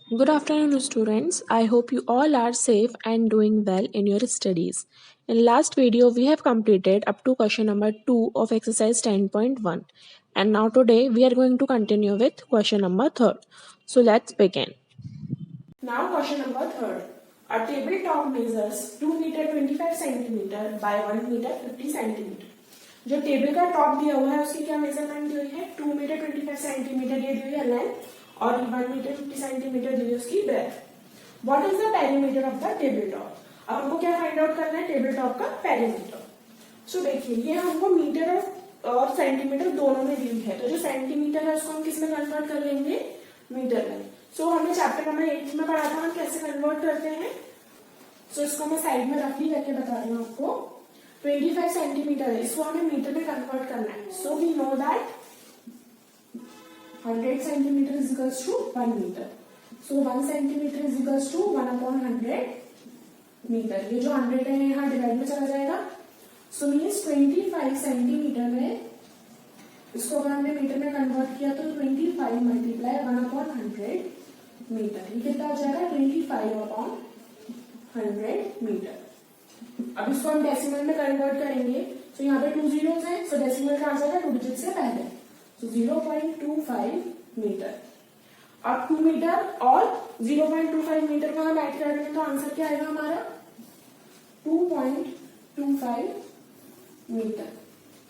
Good afternoon, students. I hope you all are safe and doing well in your studies. In last video, we have completed up to question number 2 of exercise 10.1. And now today, we are going to continue with question number 3. So let's begin. Now question number 3. A tabletop measures 2 meter 25 centimeter by 1 meter 50 centimeter. जो table का top दिया हुआ है उसकी क्या measurement दी हुई है 2 metre 25 centimetre ये दी हुई है लेंथ और 1 मीटर 50 सेंटीमीटर दी हुई है उसकी breadth. What is the perimeter of the table top? अब हमको क्या फाइंड आउट करना है टेबल टॉप का पेरीमीटर। सो देखिए ये हमको मीटर और सेंटीमीटर दोनों में दी हुई है, तो जो सेंटीमीटर है उसको हम किस में कन्वर्ट कर लेंगे मीटर में। सो हमने चैप्टर नंबर 8 में पढ़ा था हम कैसे कन्वर्ट करते हैं। सो इसको मैं साइड में रफली करके बता रही हूँ आपको। 25 सेंटीमीटर है, इसको हमें मीटर में कन्वर्ट करना है। So we know that 100 centimetre is equals to 1 metre. So 1 centimetre is equals to 1/100 metre. ये जो 100 है यहाँ डिवाइड में चला जाएगा। सो मीन्स 25 सेंटीमीटर में इसको अगर हमने मीटर में कन्वर्ट किया तो 25 मल्टीप्लाई 1/100 मीटर, ये कितना हो जाएगा 25/100 मीटर। अब इसको हम डेसिमल में कन्वर्ट करेंगे। तो यहाँ पे 2 जीरोस हैं, सो डेसिमल का आ जाएगा 2 डिजिट से पहले। सो 0.25 मीटर। अब 2 मीटर और 0.25 मीटर को हम ऐड करेंगे तो आंसर क्या आएगा हमारा 2.25 मीटर।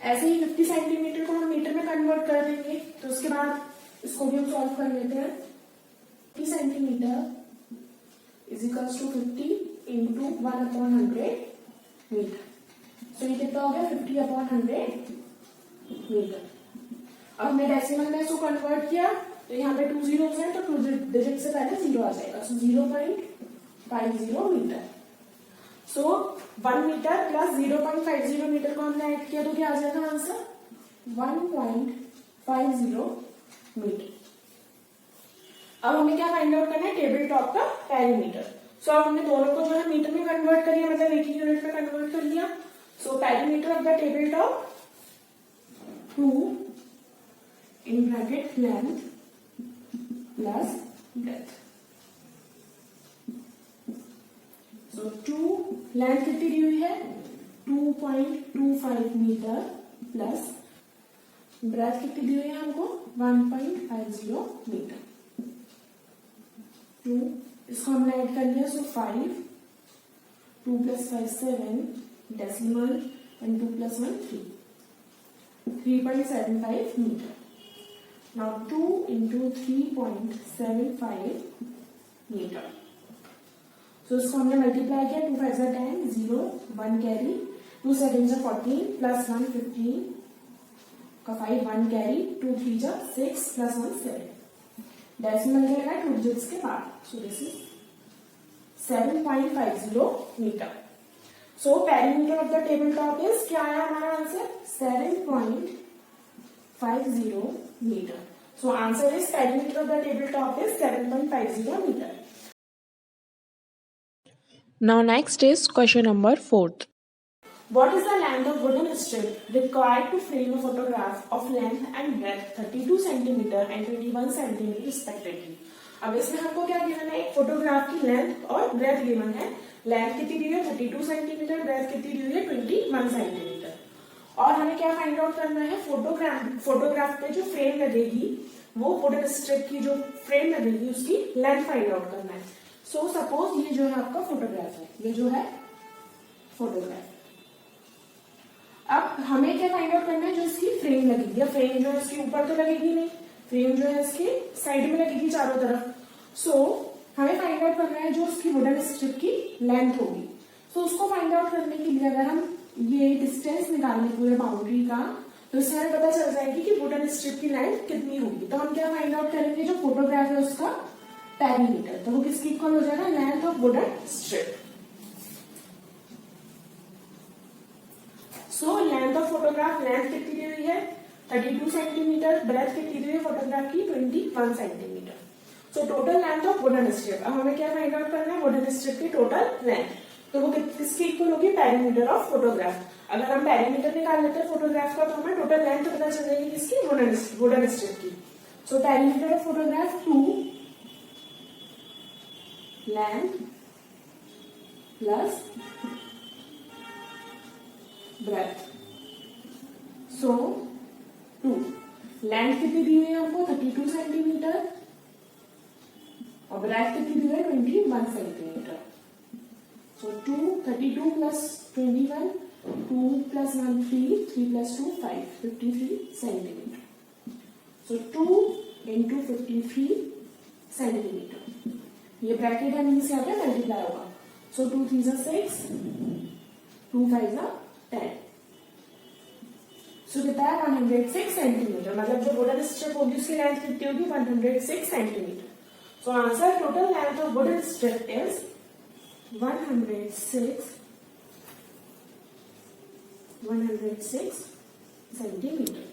ऐसे ही 50 सेंटीमीटर को हम मीटर में कन्वर्ट कर देंगे। तो उसके बाद इसको भी हम सॉल्व कर लेते हैं। 50 centimetre is equals to 50 into 1/100 metre. तो ये कितना हो गया 50/100 मीटर। अब हमने डेसिमल में इसको कन्वर्ट किया तो यहाँ पे 2 जीरोस हैं, तो 2 डिजिट से पहले 0 आ जाएगा। सो 0.50 metre. So 1 metre plus 0.50 metre को हमने ऐड किया तो क्या आ जाएगा आंसर 1.50 मीटर। अब हमें क्या फाइंड आउट करना है टेबल टॉप का पेरीमीटर। सो अब हमने दोनों को जो है मीटर में कन्वर्ट कर लिया, मतलब एक ही यूनिट में कन्वर्ट कर लिया। सो perimeter of the table top 2 in bracket length plus breadth. So 2 length कितनी दी हुई है 2.25 मीटर प्लस ब्रेथ कितनी दी हुई है हमको 1.50 मीटर। 2 इसको हमने ऐड कर लिया। So 5 2 + 5 7 decimal and 2 + 1 3 3.75 metre. Now 2 into 3.75 metre. So इसको हमने मल्टीप्लाई किया 2 5 10 0 1 कैरी 2 7 14 प्लस 1 15 का 5 1 कैरी 2 3 6 प्लस 1 7 डेसिमल के है 2 डिजिट्स के बाद। So this is 7.50 metre. So perimeter of the table top is क्या आया हमारा answer 7.50 metre. So answer is perimeter of the table top is 7.50 metre. Now next is question number 4. What is the length of wooden strip required to frame a photograph of length and breadth 32 centimeter and 21 centimeter respectively? अब इसमें हमको क्या given है एक photograph की length और breath given है। Length कितनी दी है 32 सेंटीमीटर, ब्रेथ कितनी दी है 21 सेंटीमीटर। और हमें क्या फाइंड आउट करना है फोटोग्राफ पे जो फ्रेम लगेगी वो वुडन स्ट्रिप की जो फ्रेम लगेगी उसकी लेंथ फाइंड आउट करना है। सो सपोज ये जो है आपका फोटोग्राफ है, ये जो है फोटोग्राफ। अब हमें क्या फाइंड आउट करना है जो इसकी फ्रेम लगेगी, या फ्रेम जो है इसके ऊपर तो लगेगी नहीं, फ्रेम जो है इसके साइड में लगेगी चारों तरफ। सो हमें फाइंड आउट करना है जो उसकी वुडन स्ट्रिप की लेंथ होगी। सो उसको फाइंड आउट करने के लिए अगर हम ये डिस्टेंस निकालें पूरे बाउंड्री का तो इससे हमें पता चल जाएगी कि वुडन स्ट्रिप की लेंथ कितनी होगी। तो हम क्या फाइंड आउट करेंगे जो फोटोग्राफ है उसका पेरीमीटर, तो वो किसकी इक्वल हो जाएगा length of wooden strip. So length of photograph length कितनी दी हुई है 32 सेंटीमीटर, ब्रेथ कितनी दी हुई है फोटोग्राफ की 21 centimetre. So total length of wooden strip. अब हमें क्या फाइंड आउट करना है वुडन स्ट्रिप की टोटल लेंथ, तो वो किसकी इक्वल होगी पेरीमीटर ऑफ फोटोग्राफ। अगर हम पेरीमीटर निकाल लेते हैं फोटोग्राफ का तो हमें टोटल लेंथ पता चल जाएगी किसकी वुडन स्ट्रिप की। सो perimeter of photograph 2 length plus breadth. So 2. Length कितनी दी हुई है हमको 32 सेंटीमीटर और ब्रेथ कितनी दी हुई है 21 centimetre. So 2 32 plus 21 2 plus 1 3 3 plus 2 5 53 centimetre. So 2 into 53 centimetre. ये ब्रैकेट है मीन्स यहाँ पे मल्टीप्लाई होगा. So 2 3 is 6 2 5 is 10. So कितना है 106 सेंटीमीटर. मतलब जो वुडन स्ट्रिप होगी उसकी लेंथ कितनी होगी 106 centimetre. So answer total length of wooden strip is 106 centimeter.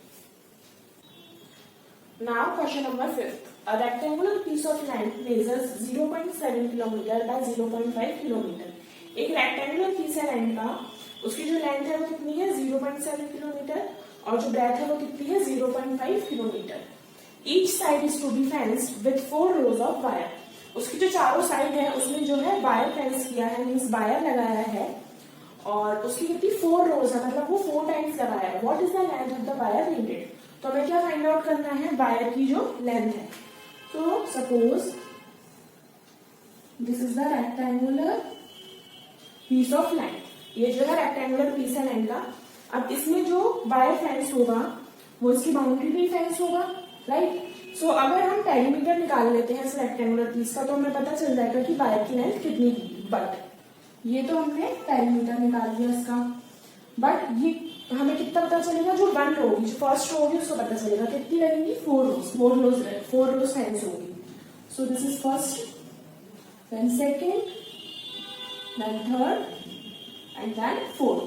Now question number 5. A rectangular piece of land measures 0.7 kilometer by 0.5 kilometer. एक रेक्टेंगुलर पीस है लैंड का, उसकी जो लेंथ है वो कितनी है 0.7 किलोमीटर और जो ब्रेथ है वो कितनी है 0.5 kilometre. Each side is to be fenced with 4 rows of wire. उसकी जो चारों साइड है उसमें जो है वायर फेंस किया है मीन्स वायर लगाया है और उसकी कितनी 4 rows है मतलब वो 4 टाइम्स लगाया है. What is the length of the wire needed. तो हमें क्या फाइंड आउट करना है वायर की जो लेंथ है. तो suppose this is the rectangular piece of land. ये जो है रेक्टेंगुलर पीस है लैंड का. अब इसमें जो वायर फेंस होगा वो इसकी बाउंड्री भी फेंस होगा, राइट. सो अगर हम पेरीमीटर निकाल लेते हैं इस रेक्टेंगुलर पीस का तो हमें पता चल जाएगा कि वायर की लेंथ कितनी होगी. बट ये तो हमने पेरीमीटर निकाल लिया इसका, बट ये हमें कितना पता चलेगा जो 1 रो होगी जो फर्स्ट रो होगी उसको पता चलेगा कितनी लगेगी 4 रोज फेंस होगी. So this is first, then second, then third and then fourth.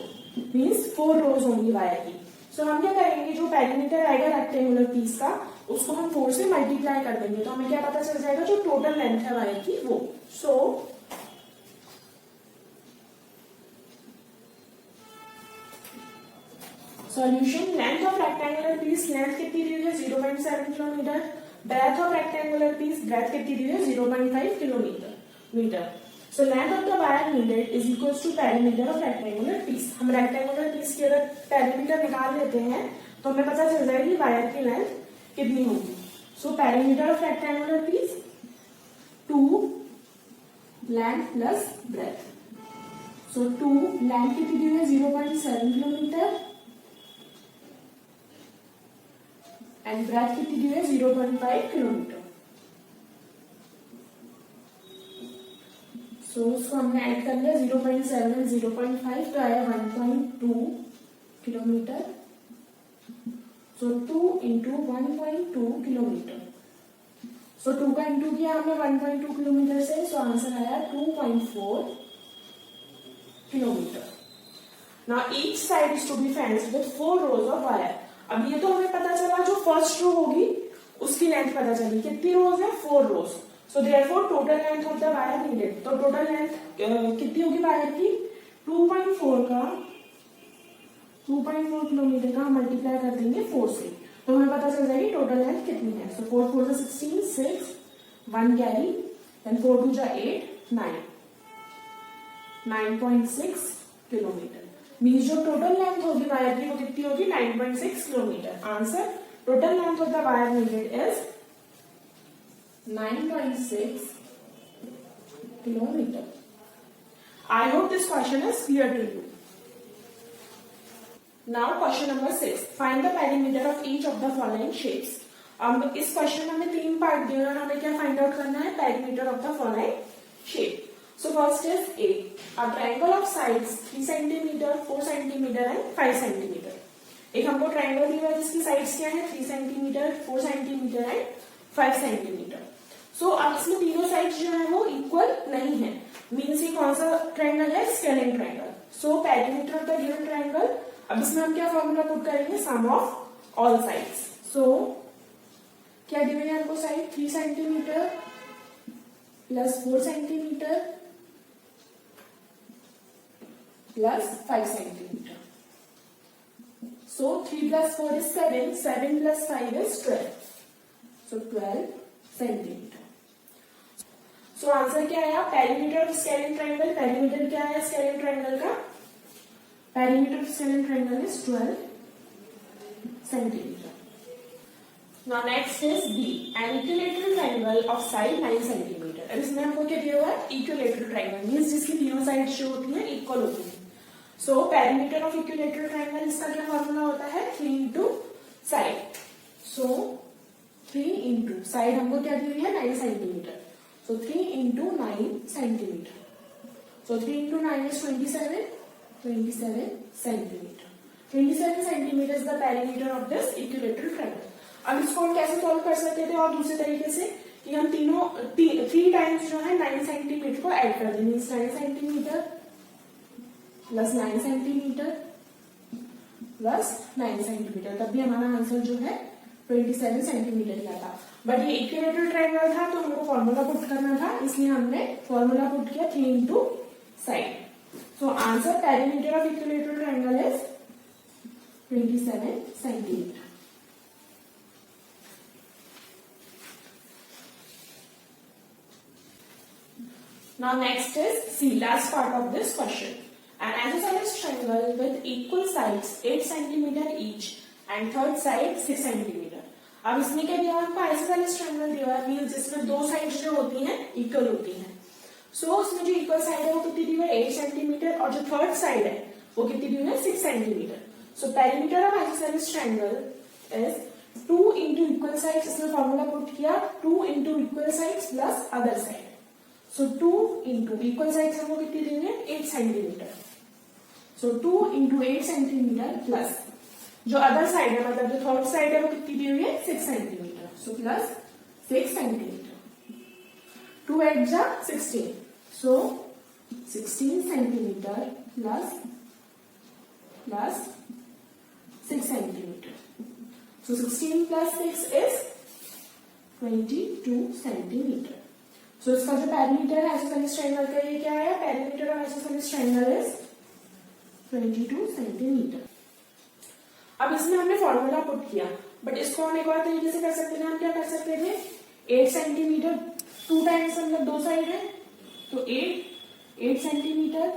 Means 4 rows होंगी वायर की. सो हम क्या करेंगे जो पेरीमीटर आएगा रेक्टेंगुलर पीस का उसको हम 4 से मल्टीप्लाई कर देंगे तो हमें क्या पता चल जाएगा जो टोटल लेंथ है वायर की वो. So solution length of rectangular piece length कितनी दी हुई है 0.7 kilometre. Breadth of rectangular piece breadth कितनी दी हुई है 0.5 kilometre. So length of the wire needed is equals to perimeter of rectangular piece. हम रेक्टेंगुलर पीस की अगर पेरीमीटर निकाल लेते हैं तो हमें पता चल जाएगी वायर की लेंथ कितनी होगी. So perimeter of rectangular piece 2 length plus breadth. So 2 length कितनी दी हुई है 0.7 किलोमीटर एंड ब्रेथ कितनी दी हुई है 0.5 किलोमीटर. सो उसको हमने ऐड कर लिया 0.7 0.5 तो आया 1.2 किलोमीटर. सो 2 इंटू 1.2 किलोमीटर. सो 2 का इंटू किया हमने 1.2 किलोमीटर से. सो आंसर आया 2.4 kilometre. Now each side is to be fenced with 4 rows of wire. अब ये तो हमें पता चला जो फर्स्ट रो होगी उसकी लेंथ पता चली. कितनी रोज है 4 rows. So therefore total length of the wire needed. तो टोटल लेंथ कितनी होगी वायर की 2.4 किलोमीटर का हम मल्टीप्लाई कर देंगे 4 से तो हमें पता चल जाएगी टोटल लेंथ कितनी है. सो 4 4 16 6 1 कैरी देन 4 2 8 9.6 किलोमीटर. मीन्स जो टोटल लेंथ होगी वायर की वो कितनी होगी 9.6 kilometre. Answer total length of the wire needed is 9.6 kilometer. I hope this question is clear to you. Now question number 6. Find the perimeter of each of the following shapes. अब इस question में हमें 3 part दिए और हमें क्या find out करना है perimeter of the following shape. So first is A. A triangle of sides 3 cm, 4 cm and 5 cm. एक हमको ट्रायंगल दिया है जिसकी साइड्स क्या है 3 cm, 4 cm and 5 cm. सो अब इसमें तीनों साइड्स जो है वो इक्वल नहीं है. मीन्स ये कौन सा ट्रायंगल है scalene triangle. So perimeter of the given triangle. अब इसमें हम क्या फॉर्मूला पुट करेंगे sum of all sides. So क्या दी हुई है हमको side 3 centimetre plus 4 centimetre plus 5 centimetre. So 3 plus 4 is 7, 7 plus 5 is 12. So 12 centimetre. So answer क्या आया, perimeter of scalene triangle, perimeter क्या है स्केलिन ट्रायंगल का, perimeter of scalene triangle is 12 centimetre. Now next is B, an equilateral triangle of side 9 centimeter. अब इसमें हमको क्या दिया हुआ है, equilateral triangle मीन्स जिसकी तीनों साइड जो होती है इक्वल होती है. So perimeter of equilateral triangle, इसका क्या फॉर्मूला होता है, 3 इंटू साइड. सो 3 इंटू साइड हमको क्या दी हुई है 9 centimetre. So 3 into 9 centimetre. So 3 into 9 is 27 centimetre. 27 centimetre is the perimeter of this equilateral triangle. अब इसको हम कैसे सॉल्व कर सकते थे, और दूसरे तरीके से कि हम तीनों 3 टाइम्स जो है 9 सेंटीमीटर को ऐड कर दें, means 9 centimetre plus 9 centimetre plus 9 centimetre, तब भी हमारा आंसर जो है 27 सेंटीमीटर का था. बट ये इक्विलेटरल ट्रायंगल था तो हमको फॉर्मूला पुट करना था, इसलिए हमने फॉर्मूला पुट किया 3 into side. So answer perimeter of equilateral triangle is 27 centimetre. Now next is C, last part of this question. An isosceles triangle with equal sides 8 cm each and third side 6 cm. अब इसमें क्या दिया है आपको, isosceles triangle दिया है, means जिसमें दो साइड्स जो होती हैं इक्वल होती हैं. सो उसमें जो इक्वल साइड है वो कितनी दी हुई है 8 सेंटीमीटर, और जो थर्ड साइड है वो कितनी दी हुई है 6 centimetre. So perimeter of isosceles triangle is 2 into equal sides, इसमें फॉर्मूला पुट किया 2 into equal sides plus other side. So 2 into equal sides हमको कितनी दी हुई है 8 centimetre. So 2 into 8 centimetre plus जो अदर साइड है, मतलब जो थर्ड साइड है वो कितनी दी हुई है 6 सेंटीमीटर. So plus 6 centimetre. 2 8 जा 16. So 16 centimetre plus 6 centimetre. So 16 plus 6 is 22 centimetre. So इसका जो पेरीमीटर है आइसोसेलेस ट्रायंगल का, ये क्या है, perimeter of isosceles triangle is 22 centimetre. अब इसमें हमने फॉर्मूला पुट किया, बट इसको हम एक और तरीके से कर सकते थे. हम क्या कर सकते थे, 8 सेंटीमीटर 2 टाइम्स मतलब दो साइड है, तो 8 centimetre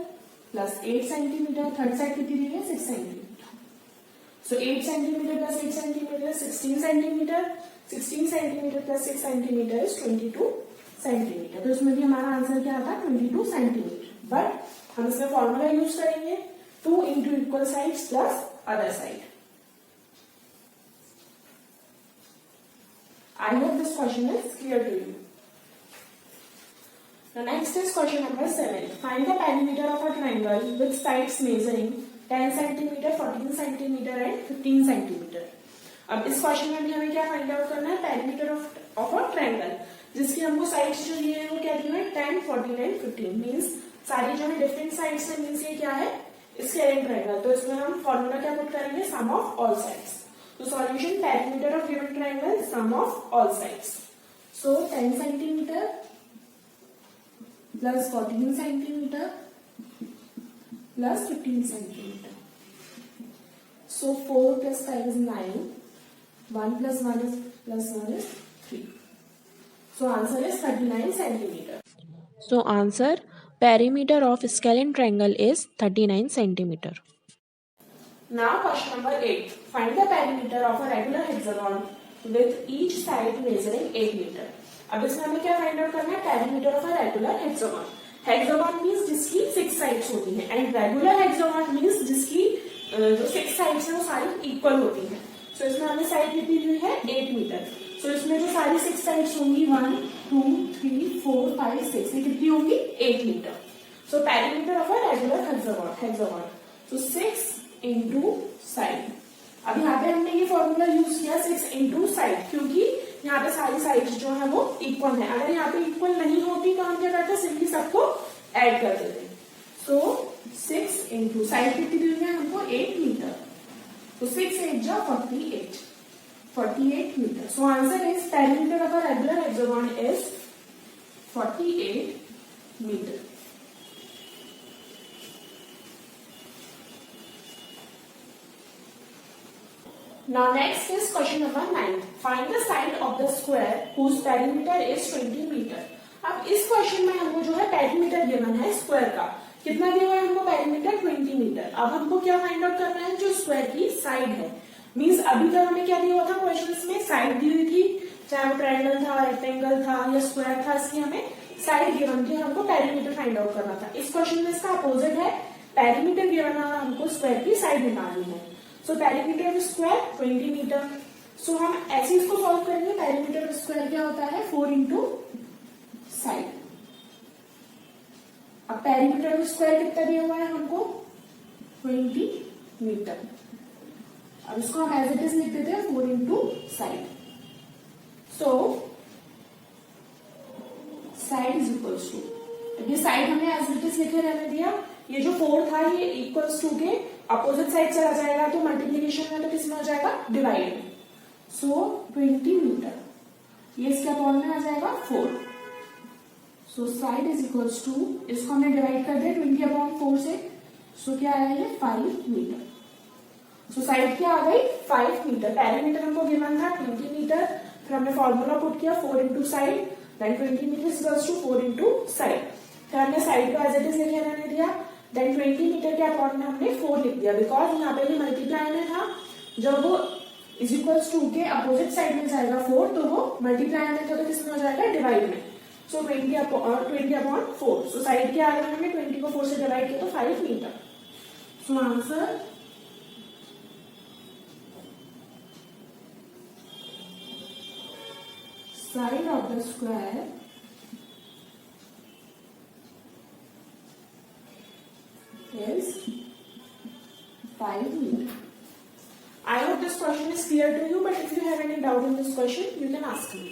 plus 8 centimetre, third side कितनी दी है 6 centimetre. So 8 centimetre plus 8 centimetre 16 centimetre. 16 centimetre plus 6 centimetre is 22 centimetre. तो इसमें भी हमारा आंसर क्या था 22 सेंटीमीटर. बट हम इसमें फॉर्मूला यूज करेंगे 2 into equal sides plus other side. I hope this question is clear to you. The next is question number 7. Find the perimeter of a triangle with sides measuring 10 cm, 14 cm and 15 cm. अब इस question में भी हमें क्या find out करना है, perimeter of a triangle जिसकी हमको साइड्स जो दिए हैं वो क्या दिए हैं 10, 14 एंड 15. मीन्स सारी जो है डिफरेंट साइड्स है, मीन्स ये क्या है स्केलिन ट्रायंगल. तो इसमें हम फॉर्मूला क्या पुट करेंगे, sum of all sides. So solution, perimeter of given triangle, sum of all sides. So 10 centimeter plus 14 centimeter plus 15 centimeter. So 4 plus 5 is 9. 1 plus 1 is plus 1 is 3. So answer is 39 centimeter. So answer, perimeter of scalene triangle is 39 centimeter. Now question number 8. Find the perimeter of a regular hexagon with each side measuring 8 meter. अब इसमें हमें क्या find out करना है, perimeter of a regular hexagon. Hexagon means जिसकी 6 sides होती हैं, and regular hexagon means जिसकी जो 6 साइड्स हैं वो सारी इक्वल होती हैं. सो इसमें हमें साइड कितनी दी हुई है 8 मीटर. सो इसमें जो सारी 6 साइड्स होंगी 1 2 3 4 5 6, ये कितनी होंगी 8 metre. So perimeter of a regular hexagon. So 6 into side. अब यहाँ पे हमने ये फॉर्मूला यूज किया 6 इंटू साइड, क्योंकि यहाँ पे सारी साइड्स जो है वो इक्वल है. अगर यहाँ पे इक्वल नहीं होती तो हम क्या करते, सिंपली सबको ऐड कर देते. सो 6 इंटू साइड कितनी दी हुई है हमको 8 मीटर. तो 6 8 जा 48 metre. So answer is perimeter of a regular hexagon is 48 metre. Now next is question number 9. Find the side of the square whose perimeter is 20 meter. अब इस क्वेश्चन में हमको जो है पेरीमीटर गिवन है स्क्वायर का, कितना दिया हुआ है हमको पेरीमीटर 20 मीटर। अब हमको क्या फाइंड आउट करना है, जो स्क्वायर की साइड है। मींस अभी तक हमें क्या दिया हुआ था क्वेश्चंस में, साइड दी हुई थी, चाहे वो ट्रायंगल था, रेक्टेंगल था या स्क्वायर था, इसकी हमें साइड गिवन थी, हमको पेरीमीटर फाइंड आउट करना था। इस क्वेश्चन में इसका अपोजिट है, पेरीमीटर गिवन है और हमको स्क्वायर की साइड निकालनी है। So perimeter of square 20 metre. So हम ऐसे इसको सॉल्व करेंगे, पेरीमीटर ऑफ स्क्वायर क्या होता है 4 इंटू साइड। अब पेरीमीटर ऑफ स्क्वायर कितना दिया हुआ है हमको 20 मीटर। अब इसको हम एज इट इज लिख देते हैं 4 into side. So side is equals to, ये साइड हमने एज इट इज लिखे रहने दिया, ये जो 4 था ये इक्वल्स टू के अपोजिट साइड चला जाएगा, तो मल्टीप्लीकेशन में तो किसमें हो जाएगा, डिवाइड में। सो 20 मीटर, ये इसके अपॉन में आ जाएगा 4। So side is equals to, इसको हमने डिवाइड कर दिया 20 अपॉन 4 से, सो क्या आया ये 5 मीटर। सो साइड क्या आ गई 5 मीटर। पेरीमीटर हमको गिवन था 20 मीटर, फिर हमने फॉर्मूला पुट किया 4 into side, then 20 metre equals to 4 into side. फिर हमने साइड को एज इट इज लिखे रहने दिया, देन 20 मीटर के अपॉन में हमने 4 लिख दिया, बिकॉज यहाँ पे भी मल्टीप्लाई में था, जब वो इज इक्वल्स टू के अपोजिट साइड में जाएगा 4, तो वो मल्टीप्लाई में था तो किसमें हो जाएगा, डिवाइड में। सो 20 अपॉन 4। सो साइड के आगे हमने 20 को 4 से डिवाइड किया तो 5 metre. So answer side of the square is 5 meter. I hope this question is clear to you, but if you have any doubt in this question, you can ask me.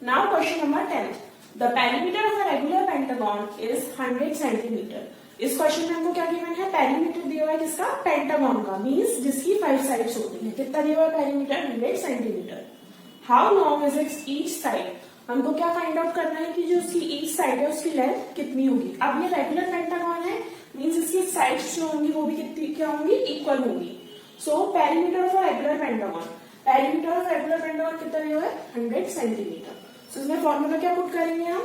Now question number 10. The perimeter of a regular pentagon is 100 centimeter. इस question में हमको क्या given है, perimeter दिया हुआ है किसका, pentagon का, मींस जिसकी 5 साइड्स होती है। कितना दिया हुआ है perimeter 100 centimetre. How long is it's each side, हमको क्या फाइंड आउट करना है कि जो उसकी ईच साइड है उसकी लेंथ कितनी होगी। अब ये रेगुलर पेंटागन है, मींस इसकी साइड्स जो होंगी वो भी कितनी क्या होंगी, इक्वल होंगी। सो perimeter of regular pentagon, perimeter of regular pentagon कितना दिया हुआ है 100 सेंटीमीटर। सो इसमें फॉर्मूला क्या पुट करेंगे हम,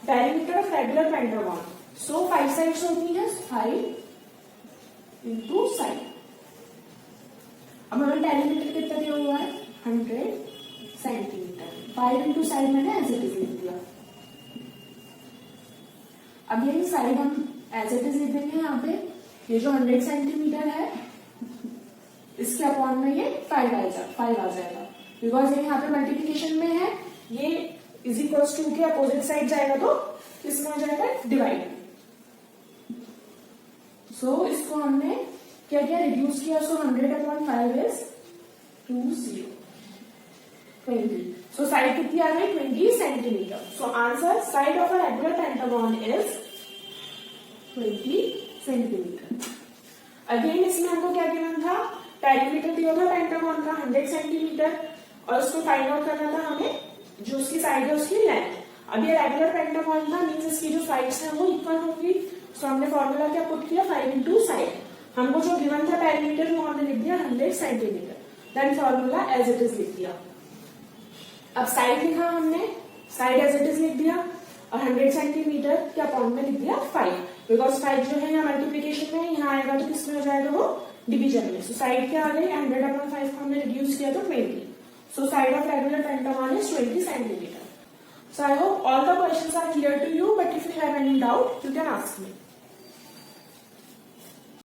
perimeter of regular pentagon. So 5 sides होती है, 5 इंटू साइड। अब हमें पेरीमीटर कितना दिया हुआ है 100 सेंटीमीटर, 5 इंटू साइड मैंने एज इट इज लिख दिया। अब ये साइड हम एज इट इज लिख देंगे, यहाँ पे ये जो 100 सेंटीमीटर है इसके अपॉन में ये 5 आ जाएगा, बिकॉज ये यहाँ पे मल्टीप्लीकेशन में है, ये इज इक्वल्स टू के अपोजिट साइड जाएगा तो किसमें हो जाएगा, डिवाइड। सो इसको हमने क्या किया, रिड्यूस किया, सो 100/5 इज 20। सो साइड कितनी आ गई 20 centimetre. So answer side of a regular pentagon is 20 centimetre. Again इसमें हमको क्या गिवन था, पेरीमीटर दिया था पेंटागन का 100 सेंटीमीटर, और उसको फाइंड आउट करना था हमें जो उसकी साइड है उसकी लेंथ। अब ये रेगुलर पेंटागन था, मींस इसकी जो साइड्स हैं वो इक्वल होंगी। सो हमने फॉर्मूला क्या पुट किया 5 इंटू साइड। हमको जो गिवन था पेरीमीटर वो हमने लिख दिया 100 centimetre, then formula as it is लिख दिया। अब साइड लिखा हमने, साइड एज इट इज लिख दिया, और 100 सेंटीमीटर के अपॉन में लिख दिया 5, बिकॉज 5 जो है यहाँ मल्टीप्लीकेशन में, यहाँ आएगा तो किसमें हो जाएगा वो डिवीजन में। सो साइड क्या आ गई 100/5 को हमने रिड्यूस किया तो 20। So side of regular pentagon is 20 centimetre. So I hope all the questions are clear to you, but if you have any doubt, you can ask me.